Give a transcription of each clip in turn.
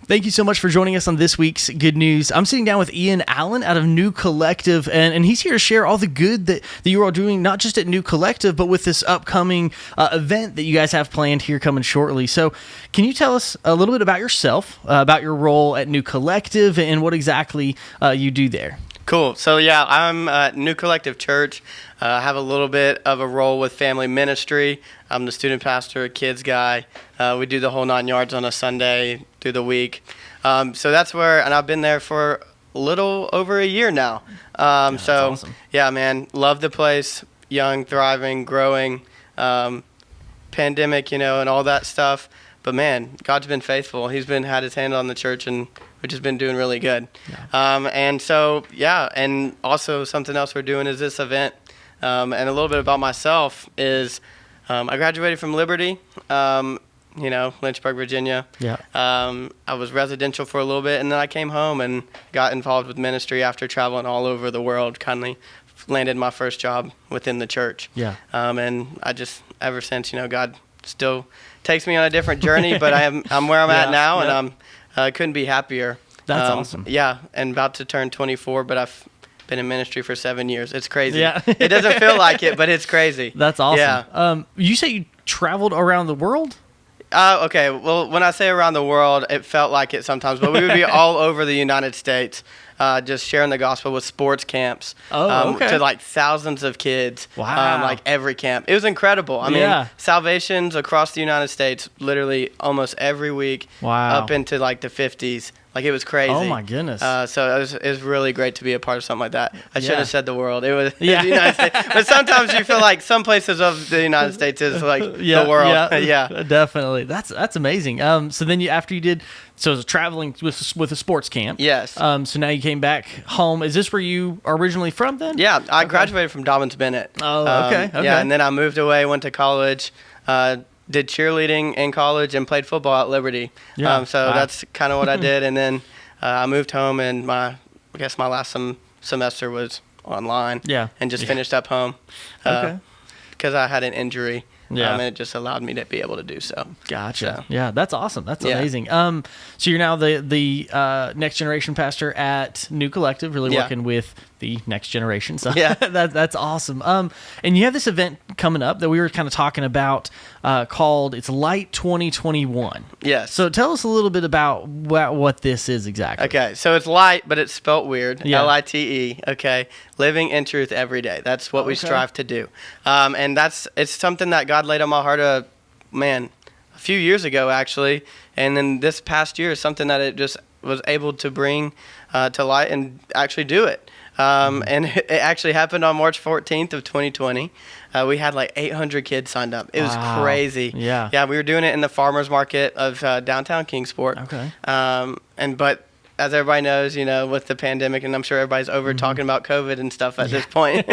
Thank you so much for joining us on this week's Good News. I'm sitting down with Ian Allen out of New Collective, and he's here to share all the good that you are doing, not just at New Collective, but with this upcoming event that you guys have planned here coming shortly. So can you tell us a little bit about yourself, about your role at New Collective, and what exactly you do there? Cool. So yeah, I'm at newcollective.church. I have a little bit of a role with family ministry. I'm the student pastor, kids guy. We do the whole 9 yards on a Sunday through the week. So that's where, and I've been there for a little over a year now. That's awesome. Yeah, man, love the place. Young, thriving, growing. Pandemic, and all that stuff. But man, God's been faithful. He's had his hand on the church, and which has been doing really good. Yeah. And so, yeah, and also something else we're doing is this event. And a little bit about myself is I graduated from Liberty, Lynchburg, Virginia. Yeah. I was residential for a little bit, and then I came home and got involved with ministry after traveling all over the world. Kindly landed my first job within the church. Yeah. And I just, ever since, God still takes me on a different journey, but I'm where I'm at now, and I couldn't be happier. That's awesome. Yeah, and about to turn 24, but I've been in ministry for 7 years. It's crazy. Yeah. It doesn't feel like it, but it's crazy. That's awesome. Yeah. You say you traveled around the world? Okay, well, when I say around the world, it felt like it sometimes, but we would be all over the United States, just sharing the gospel with sports camps to like thousands of kids. Wow. Like every camp. It was incredible. I mean, salvations across the United States literally almost every week. Wow. Up into like the 50s. Like, it was crazy. Oh, my goodness. So it was really great to be a part of something like that. I should have said the world. It was the United States. But sometimes you feel like some places of the United States is like the world. Yeah, definitely. That's amazing. So then after you did, so it was traveling with a sports camp. Yes. So now you came back home. Is this where you are originally from then? Yeah, I graduated from Dobbins Bennett. Oh, okay. Yeah, and then I moved away, went to college, did cheerleading in college, and played football at Liberty. Yeah. That's kind of what I did. And then I moved home, and my last semester was online. Yeah. And just finished up home. Because I had an injury. Yeah. And it just allowed me to be able to do so. Gotcha. So. Yeah, that's awesome. That's amazing. So you're now the next generation pastor at New Collective, really working with the next generation. So that's awesome. And you have this event coming up that we were kind of talking about called LITE 2021. Yes. So tell us a little bit about what this is exactly. Okay, so it's LITE, but it's spelt weird. Yeah. LITE. Okay, living in truth every day. That's what we strive to do. And it's something that God laid on my heart a few years ago, actually. And then this past year is something that it just was able to bring to light and actually do it. And it actually happened on March 14th of 2020. We had like 800 kids signed up. It was crazy. Yeah. Yeah, we were doing it in the farmers market of downtown Kingsport. Okay. But as everybody knows, with the pandemic, and I'm sure everybody's over talking about COVID and stuff at this point.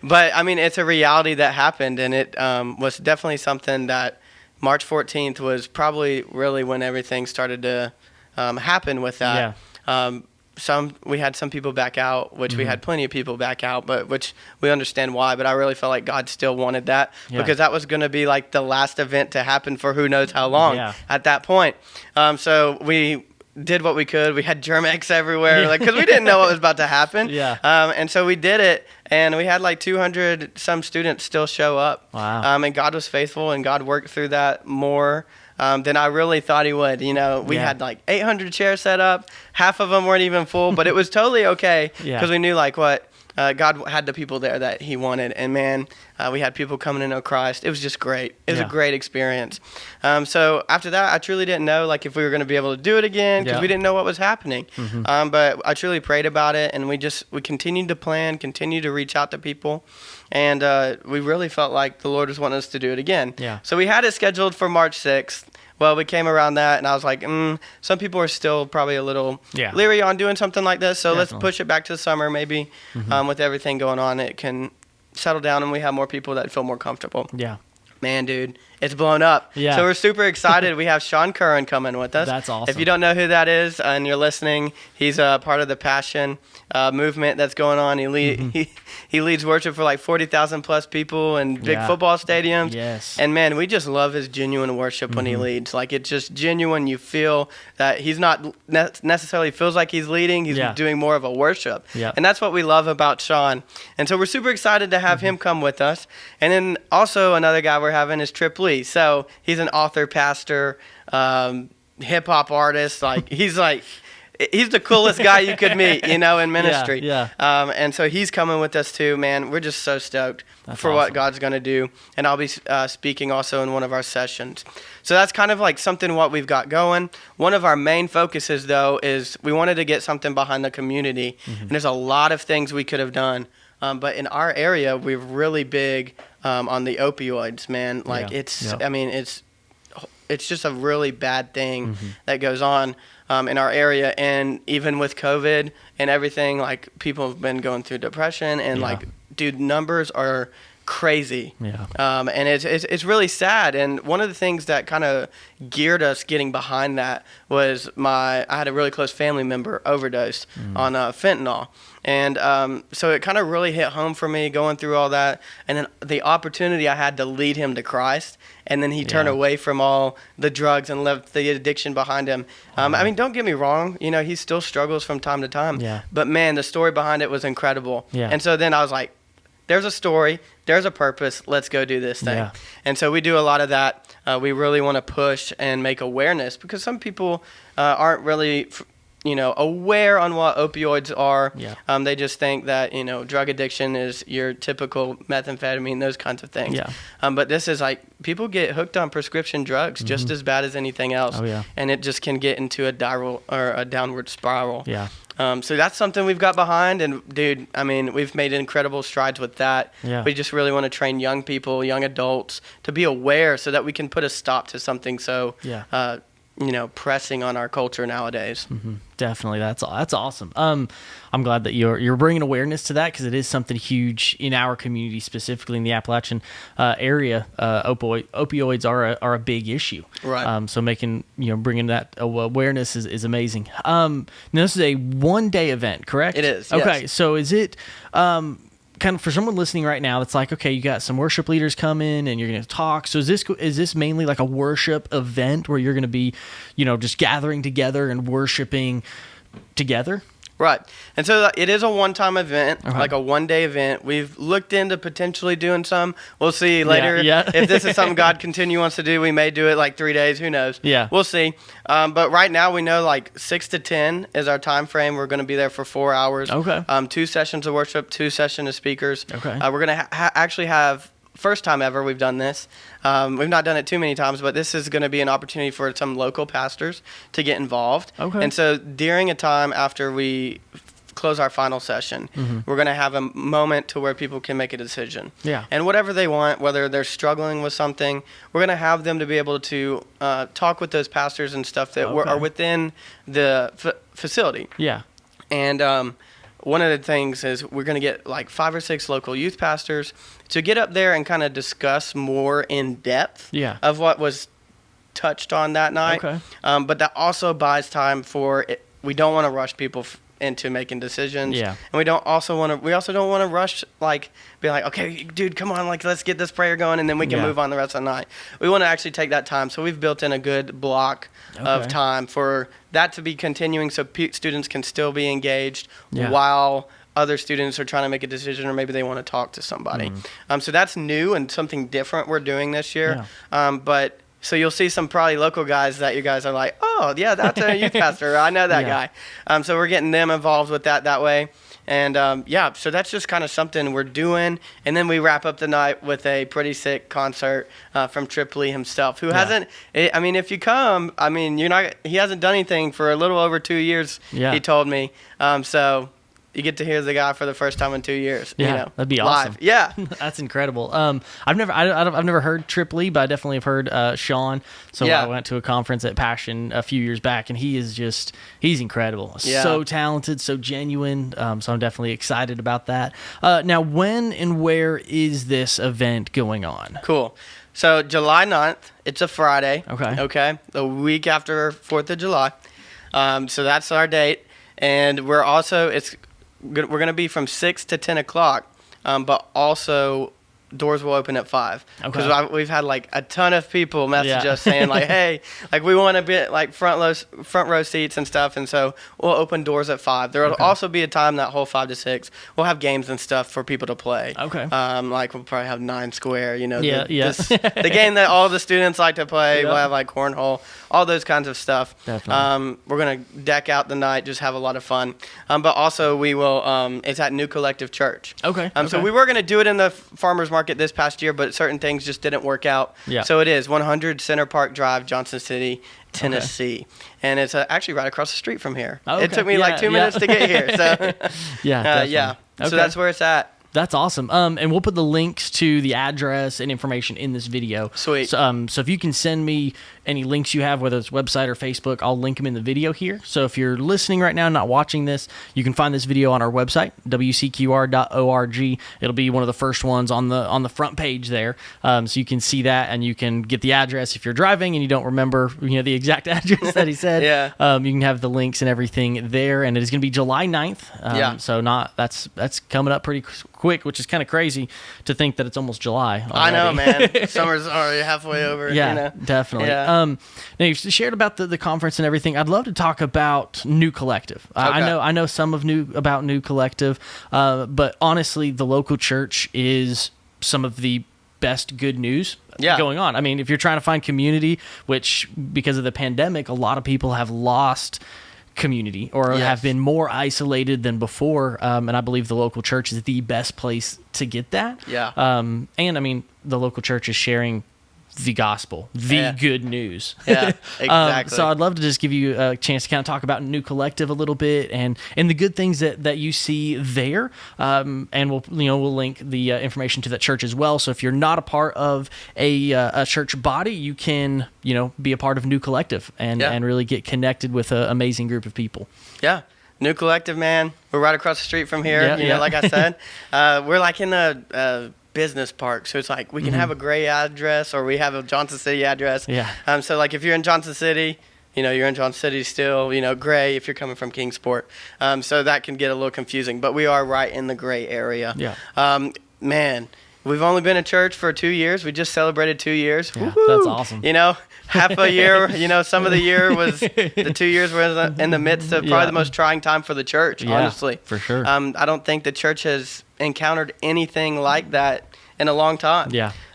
But I mean, it's a reality that happened, and it was definitely something that March 14th was probably really when everything started to happen with that. Yeah. We had some people back out, which we had plenty of people back out, but which we understand why. But I really felt like God still wanted that because that was going to be like the last event to happen for who knows how long at that point. So we did what we could. We had Germ-X everywhere, because we didn't know what was about to happen. And so we did it, and we had like 200 some students still show up. Wow. And God was faithful, and God worked through that more than I really thought he would. We had like 800 chairs set up. Half of them weren't even full, but it was totally okay because we knew God had the people there that he wanted. And man, we had people coming to know Christ. It was just great. It was a great experience. So after that, I truly didn't know if we were going to be able to do it again because we didn't know what was happening. But I truly prayed about it, and we continued to plan, continued to reach out to people. And we really felt like the Lord was wanting us to do it again. Yeah. So we had it scheduled for March 6th. Well, we came around that, and I was like, some people are still probably a little leery on doing something like this, so let's push it back to the summer maybe. With everything going on, it can settle down, and we have more people that feel more comfortable. Yeah. Man, dude, it's blown up. Yeah. So we're super excited. We have Sean Curran coming with us. That's awesome. If you don't know who that is and you're listening, he's a part of the Passion movement that's going on. He leads worship for like 40,000 plus people in big football stadiums. Yes. And man, we just love his genuine worship when he leads. Like, it's just genuine. You feel that he's not necessarily feels like he's leading. He's doing more of a worship. Yep. And that's what we love about Sean. And so we're super excited to have him come with us. And then also another guy we're having is Trip Lee. So he's an author, pastor, hip hop artist. Like, he's the coolest guy you could meet, in ministry. Yeah. And so he's coming with us too, man. We're just so stoked for what God's going to do. And I'll be speaking also in one of our sessions. So that's kind of like something what we've got going. One of our main focuses, though, is we wanted to get something behind the community. And there's a lot of things we could have done. But in our area, we're really big on the opioids, man. Like, it's just a really bad thing that goes on in our area. And even with COVID and everything, like, people have been going through depression and like, dude, numbers are crazy. And it's really sad. And one of the things that kind of geared us getting behind that was I had a really close family member overdose on fentanyl. And so it kind of really hit home for me going through all that. And then the opportunity I had to lead him to Christ. And then he turned away from all the drugs and left the addiction behind him. I mean, don't get me wrong. He still struggles from time to time. But, man, the story behind it was incredible. And so then I was like, there's a story, there's a purpose, let's go do this thing. And so we do a lot of that. We really want to push and make awareness because some people aren't really aware on what opioids are. They just think that, drug addiction is your typical methamphetamine, those kinds of things. But this is like, people get hooked on prescription drugs just as bad as anything else. And it just can get into a downward spiral. So that's something we've got behind. And, dude, I mean, we've made incredible strides with that. We just really want to train young people, young adults, to be aware so that we can put a stop to something so pressing on our culture nowadays. Definitely. That's awesome. I'm glad that you're bringing awareness to that because it is something huge in our community, specifically in the Appalachian area. Opioids are a big issue. Right. So bringing that awareness is amazing. Now this is a 1-day event, correct? It is. Okay. Yes. So is it, kind of for someone listening right now, it's like, okay, you got some worship leaders come in and you're going to talk. So is this mainly like a worship event where you're going to be, just gathering together and worshiping together? Right. And so it is a one-time event, like a 1-day event. We've looked into potentially doing some. We'll see later. If this is something God wants to do, we may do it like 3 days. Who knows? We'll see. But right now we know like 6 to 10 is our time frame. We're going to be there for 4 hours. 2 sessions of worship, 2 sessions of speakers. We're going to actually have, first time ever we've done this. We've not done it too many times, but this is going to be an opportunity for some local pastors to get involved. And so during a time after we close our final session, we're going to have a moment to where people can make a decision. And whatever they want, whether they're struggling with something, we're going to have them to be able to talk with those pastors and stuff that are within the facility. And one of the things is we're going to get like 5 or 6 local youth pastors to get up there and kind of discuss more in depth of what was touched on that night. But that also buys time for it. We don't want to rush people into making decisions. And we also don't want to rush, like, be like, okay, dude, come on, like, let's get this prayer going and then we can move on the rest of the night. We want to actually take that time. So we've built in a good block of time for that to be continuing so students can still be engaged while other students are trying to make a decision or maybe they want to talk to somebody. So that's new and something different we're doing this year. But so you'll see some probably local guys that you guys are like, oh, yeah, that's a youth pastor. I know that guy. So we're getting them involved with that way. And, so that's just kind of something we're doing. And then we wrap up the night with a pretty sick concert from Trip Lee himself, who hasn't, I mean, if you come, I mean, he hasn't done anything for a little over 2 years, he told me. So you get to hear the guy for the first time in 2 years. That'd be live. Awesome. That's incredible. I've never heard Trip Lee, but I definitely have heard Sean. So I went to a conference at Passion a few years back, and he's incredible. So talented, so genuine. So I'm definitely excited about that. Now, when and where is this event going on? Cool. So July 9th, it's a Friday. Okay. Okay. The week after 4th of July. So that's our date. And we're going to be from 6 to 10 o'clock, but also doors will open at 5. Okay. Because we've had like a ton of people message us saying like, hey, like we want to be like front row seats and stuff. And so we'll open doors at 5. There will also be a time that whole 5 to 6. We'll have games and stuff for people to play. Okay. Like we'll probably have 9 Square, you know, the game that all the students like to play. Yep. We'll have like cornhole, all those kinds of stuff. Definitely. We're going to deck out the night, just have a lot of fun. But also we will, it's at New Collective Church. Okay. So we were going to do it in the farmers market this past year, but certain things just didn't work out. Yeah. So it is 100 Center Park Drive, Johnson City, Tennessee. And it's actually right across the street from here. Okay. It took me like 2 minutes to get here. So yeah. So that's where it's at. That's awesome. And we'll put the links to the address and information in this video. Sweet. So if you can send me any links you have, whether it's website or Facebook, I'll link them in the video here. So if you're listening right now, not watching this, you can find this video on our website, wcqr.org. It'll be one of the first ones on the front page there. So you can see that, and you can get the address if you're driving and you don't remember the exact address that he said. You can have the links and everything there, and it is going to be July 9th. So that's coming up pretty quick, which is kind of crazy to think that it's almost July already. I know, man. Summer's already halfway over. Yeah, definitely. Now you've shared about the conference and everything. I'd love to talk about New Collective. I know some about New Collective, but honestly, the local church is some of the best good news going on. I mean, if you're trying to find community, which because of the pandemic, a lot of people have lost community or have been more isolated than before, and I believe the local church is the best place to get that. And I mean, the local church is sharing the gospel, the good news. Exactly. So I'd love to just give you a chance to kind of talk about New Collective a little bit and the good things that you see there. And we'll link the information to that church as well. So if you're not a part of a church body, you can be a part of New Collective and really get connected with an amazing group of people. Yeah. New Collective, man. We're right across the street from here. Like I said, we're like in a business park, so it's like we can have a Gray address or we have a Johnson City address. So like if you're in Johnson City, you're in Johnson City still, Gray if you're coming from Kingsport. So that can get a little confusing, but we are right in the Gray area. Man, we've only been a church for 2 years. We just celebrated 2 years. That's awesome. Half a year, some of the year was the 2 years were in the midst of probably the most trying time for the church, honestly. For sure. I don't think the church has encountered anything like that in a long time.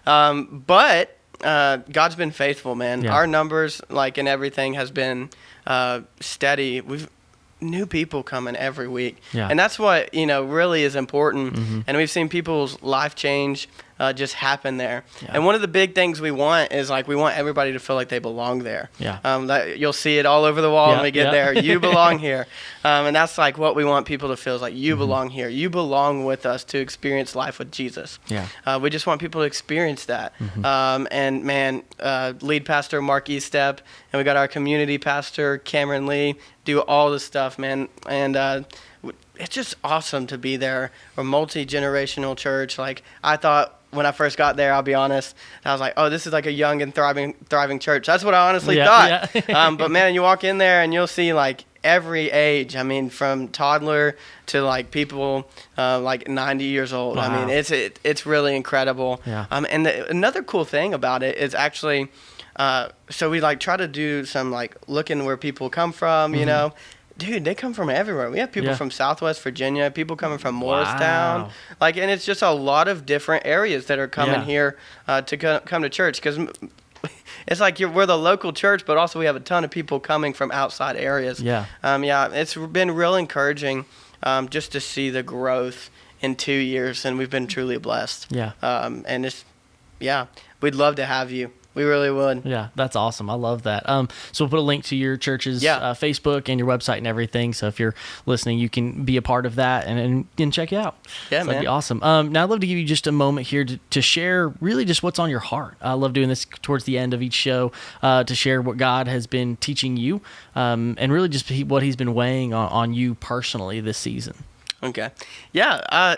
But God's been faithful, man. Our numbers, and everything, has been steady. We've new people coming every week, and that's what really is important. And we've seen people's life change just happen there. And one of the big things we want is we want everybody to feel like they belong there. That you'll see it all over the wall when we get there. You belong here, and that's what we want people to feel is you belong here. You belong with us to experience life with Jesus. We just want people to experience that. And man, lead pastor Mark Estep, and we got our community pastor Cameron Lee do all this stuff, man. And it's just awesome to be there. We're a multi-generational church. I thought when I first got there, I'll be honest, I was like, oh, this is a young and thriving church. That's what I honestly thought. But man, you walk in there and you'll see every age. I mean, from toddler to people 90 years old. Wow. I mean, it's really incredible. And another cool thing about it is actually, so we try to do some looking where people come from, Dude, they come from everywhere. We have people from Southwest Virginia, people coming from Morristown. And it's just a lot of different areas that are coming here to come to church. Because it's we're the local church, but also we have a ton of people coming from outside areas. It's been real encouraging just to see the growth in 2 years, and we've been truly blessed. And it's, we'd love to have you. We really would. Yeah, that's awesome. I love that. So we'll put a link to your church's Facebook and your website and everything. So if you're listening, you can be a part of that and check it out. Man. That'd be awesome. Now I'd love to give you just a moment here to share really just what's on your heart. I love doing this towards the end of each show to share what God has been teaching you and really just what he's been weighing on you personally this season. Okay.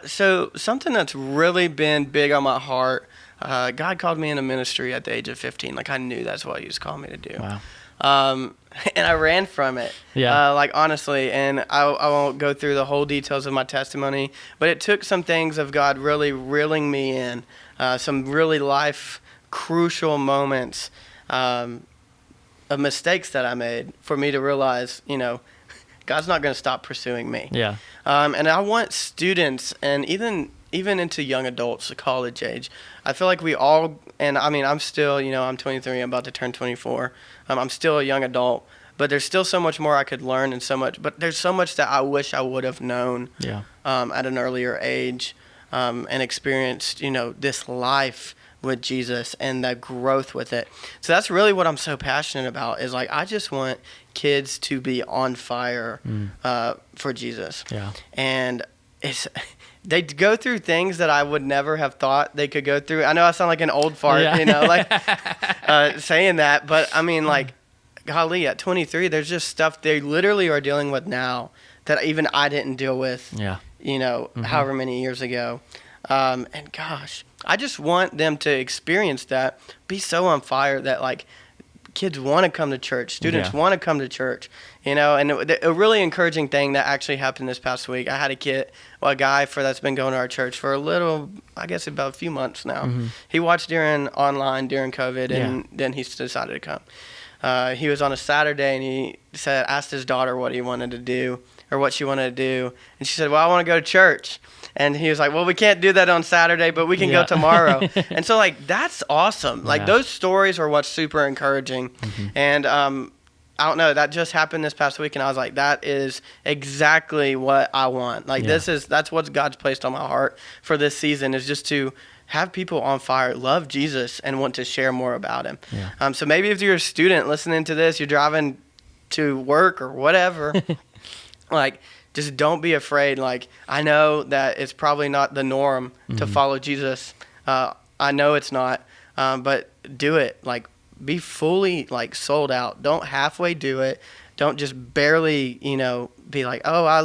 So something that's really been big on my heart God called me into ministry at the age of 15. Like I knew that's what he was calling me to do. Wow. And I ran from it. Yeah. Like honestly, and I won't go through the whole details of my testimony, but it took some things of God really reeling me in, some really life crucial moments, of mistakes that I made for me to realize, God's not going to stop pursuing me. Yeah. And I want students and even into young adults, the college age, I feel like we all, and I mean, I'm still, I'm 23, I'm about to turn 24. I'm still a young adult, but there's still so much more I could learn but there's so much that I wish I would have known at an earlier age, and experienced, this life with Jesus and the growth with it. So that's really what I'm so passionate about is like, I just want kids to be on fire for Jesus. Yeah. And they go through things that I would never have thought they could go through. I know I sound like an old fart, saying that, but I mean, like, golly, at 23, there's just stuff they literally are dealing with now that even I didn't deal with, however many years ago. And gosh, I just want them to experience that, be so on fire that like kids want to come to church, students want to come to church, and a really encouraging thing that actually happened this past week. I had a guy that's been going to our church for a little, I guess about a few months now. He watched online during COVID, and then he decided to come. He was on a Saturday, and he asked his daughter what he wanted to do or what she wanted to do, and she said, "Well, I want to go to church." And he was like, "Well, we can't do that on Saturday, but we can go tomorrow." And so, like, that's awesome. Like, those stories are what's super encouraging. And I don't know, that just happened this past week, and I was like, that is exactly what I want. Like, that's what God's placed on my heart for this season, is just to have people on fire, love Jesus, and want to share more about him. So maybe if you're a student listening to this, you're driving to work or whatever, like, just don't be afraid. Like, I know that it's probably not the norm to follow Jesus. I know it's not, but do it. Like, be fully, like, sold out. Don't halfway do it. Don't just barely, be like, oh, I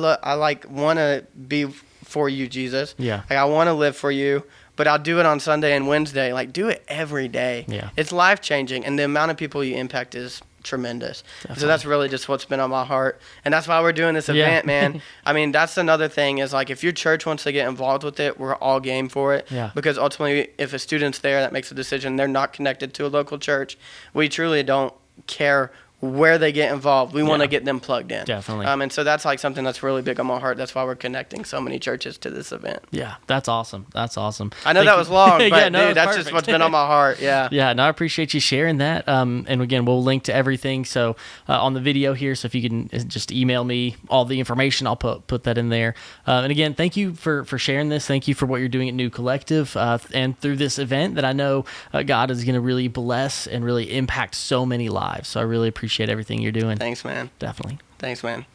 want to be for you, Jesus. Yeah. Like, I want to live for you, but I'll do it on Sunday and Wednesday. Like, do it every day. Yeah. It's life-changing, and the amount of people you impact is tremendous. Definitely. So that's really just what's been on my heart, and that's why we're doing this event, man. I mean, that's another thing is, like, if your church wants to get involved with it, we're all game for it. Because ultimately, if a student's there that makes a decision, they're not connected to a local church, we truly don't care where they get involved. We want to get them plugged in. Definitely. And so that's like something that's really big on my heart. That's why we're connecting so many churches to this event. Yeah, that's awesome. That's awesome. I know that was long, but dude, that's perfect. Just what's been on my heart. Yeah. Yeah, no, I appreciate you sharing that. And again, we'll link to everything so on the video here. So if you can just email me all the information, I'll put that in there. And again, thank you for sharing this. Thank you for what you're doing at New Collective and through this event that I know God is going to really bless and really impact so many lives. So I really appreciate everything you're doing. Thanks, man. Definitely. Thanks, man.